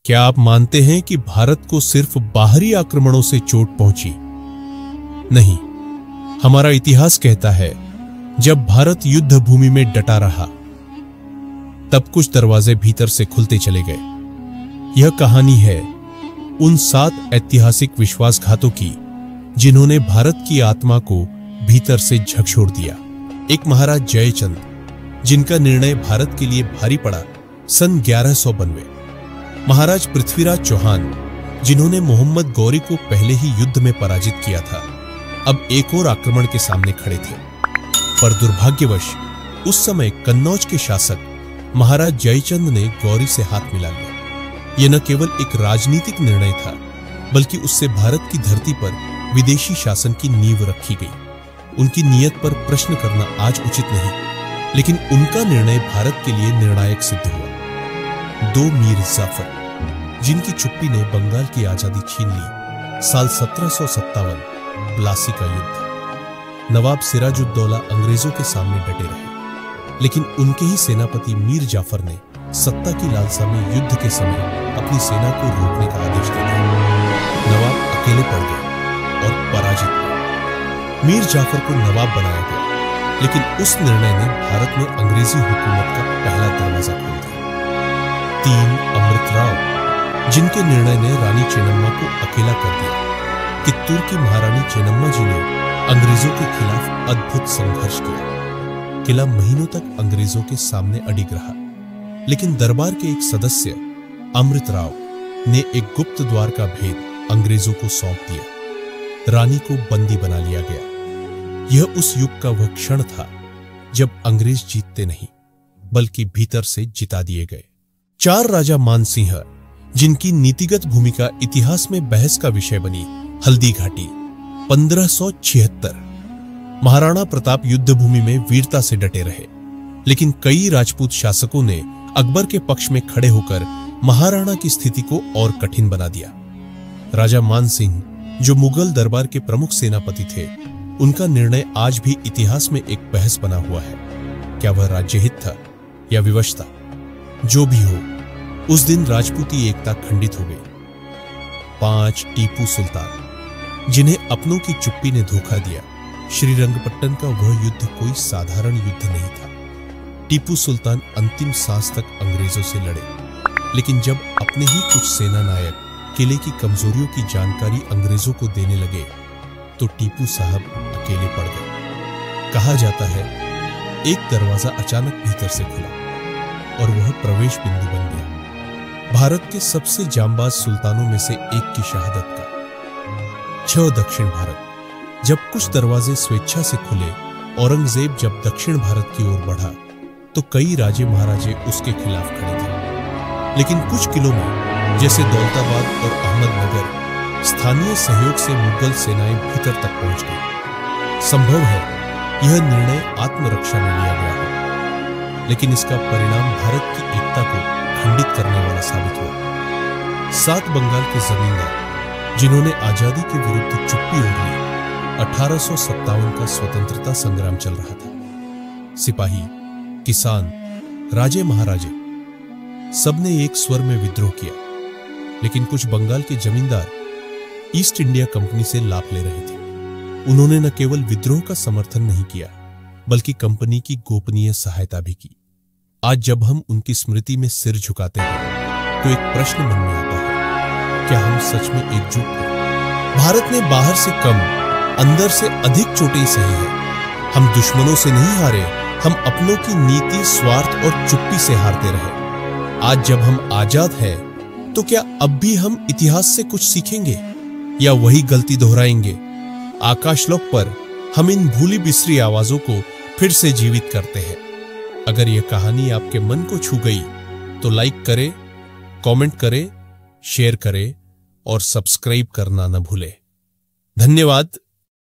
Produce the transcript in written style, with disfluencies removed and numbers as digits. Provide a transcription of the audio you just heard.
क्या आप मानते हैं कि भारत को सिर्फ बाहरी आक्रमणों से चोट पहुंची? नहीं, हमारा इतिहास कहता है जब भारत युद्ध भूमि में डटा रहा तब कुछ दरवाजे भीतर से खुलते चले गए। यह कहानी है उन 7 ऐतिहासिक विश्वासघातों की जिन्होंने भारत की आत्मा को भीतर से झकझोर दिया। एक महाराज जयचंद, जिनका निर्णय भारत के लिए भारी पड़ा सन 1192। महाराज पृथ्वीराज चौहान, जिन्होंने मोहम्मद गौरी को पहले ही युद्ध में पराजित किया था, अब एक और आक्रमण के सामने खड़े थे। पर दुर्भाग्यवश उस समय कन्नौज के शासक महाराज जयचंद ने गौरी से हाथ मिला लिया। यह न केवल एक राजनीतिक निर्णय था, बल्कि उससे भारत की धरती पर विदेशी शासन की नींव रखी गई। उनकी नीयत पर प्रश्न करना आज उचित नहीं, लेकिन उनका निर्णय भारत के लिए निर्णायक सिद्ध हुआ। 2 मीर जाफर, जिनकी चुप्पी ने बंगाल की आजादी छीन ली। साल 1757, प्लासी का युद्ध। नवाब सिराजुद्दौला अंग्रेजों के सामने डटे रहे, लेकिन उनके ही सेनापति मीर जाफर ने सत्ता की लालसा में युद्ध के समय अपनी सेना को रोकने का आदेश दे दिया। नवाब अकेले पड़ गए और पराजित हुए। मीर जाफर को नवाब बनाया गया, लेकिन उस निर्णय ने भारत में अंग्रेजी हुकूमत का पहला दरवाजा खोल दिया। 3 अमृतराव, जिनके निर्णय ने रानी चेन्नम्मा को अकेला कर दिया। कित्तूर की महारानी चेन्नम्मा जी ने अंग्रेजों के खिलाफ अद्भुत संघर्ष किया। किला महीनों तक अंग्रेजों के सामने अडिग रहा, लेकिन दरबार के एक सदस्य अमृतराव ने एक गुप्त द्वार का भेद अंग्रेजों को सौंप दिया। रानी को बंदी बना लिया गया। यह उस युग का वह क्षण था जब अंग्रेज जीतते नहीं, बल्कि भीतर से जिता दिए गए। 4 राजा मानसिंह, जिनकी नीतिगत भूमिका इतिहास में बहस का विषय बनी। हल्दी घाटी 1576। महाराणा प्रताप युद्ध भूमि में वीरता से डटे रहे, लेकिन कई राजपूत शासकों ने अकबर के पक्ष में खड़े होकर महाराणा की स्थिति को और कठिन बना दिया। राजा मानसिंह, जो मुगल दरबार के प्रमुख सेनापति थे, उनका निर्णय आज भी इतिहास में एक बहस बना हुआ है। क्या वह राज्यहित था या विवशता? जो भी हो, उस दिन राजपूती एकता खंडित हो गई। 5 टीपू सुल्तान, जिन्हें अपनों की चुप्पी ने धोखा दिया। श्रीरंगपट्टन का वह युद्ध कोई साधारण युद्ध नहीं था। टीपू सुल्तान अंतिम सांस तक अंग्रेजों से लड़े, लेकिन जब अपने ही कुछ सेना नायक किले की कमजोरियों की जानकारी अंग्रेजों को देने लगे, तो टीपू साहब अकेले पड़ गए। कहा जाता है एक दरवाजा अचानक भीतर से खुला और वह प्रवेश बिंदु बन गया भारत के सबसे जांबाज सुल्तानों में से एक की शहादत का। 6 दक्षिण भारत। जब कुछ दरवाजे स्वेच्छा से खुले, औरंगजेब जब दक्षिण भारत की ओर बढ़ा, तो कई राजे महाराजे उसके खिलाफ खड़े थे। लेकिन कुछ किलों में, जैसे दौलताबाद और अहमदनगर, स्थानीय सहयोग से मुगल सेनाएं भीतर तक पहुंच गई। संभव है यह निर्णय आत्मरक्षा में लिया गया हो, लेकिन इसका परिणाम भारत की एकता को खंडित करने वाला साबित हुआ। 7 बंगाल के जमींदार, जिन्होंने आजादी के विरुद्ध चुप्पी ओढ़ ली। 1857 का स्वतंत्रता संग्राम चल रहा था। सिपाही, किसान, राजे महाराजे, सबने एक स्वर में विद्रोह किया। लेकिन कुछ बंगाल के जमींदार ईस्ट इंडिया कंपनी से लाभ ले रहे थे। उन्होंने न केवल विद्रोह का समर्थन नहीं किया, बल्कि कंपनी की गोपनीय सहायता भी की। आज जब हम उनकी स्मृति में सिर झुकाते हैं, तो एक प्रश्न मन में आता है, क्या हम सच में एकजुट थे? भारत ने बाहर से कम, अंदर से अधिक चोटें सही है। हम दुश्मनों से नहीं हारे, हम अपनों की नीति, स्वार्थ और चुप्पी से हारते रहे। आज जब हम आजाद हैं, तो क्या अब भी हम इतिहास से कुछ सीखेंगे या वही गलती दोहराएंगे? आकाशलोक पर हम इन भूली बिसरी आवाजों को फिर से जीवित करते हैं। अगर यह कहानी आपके मन को छू गई, तो लाइक करें, कमेंट करें, शेयर करें और सब्सक्राइब करना न भूलें। धन्यवाद।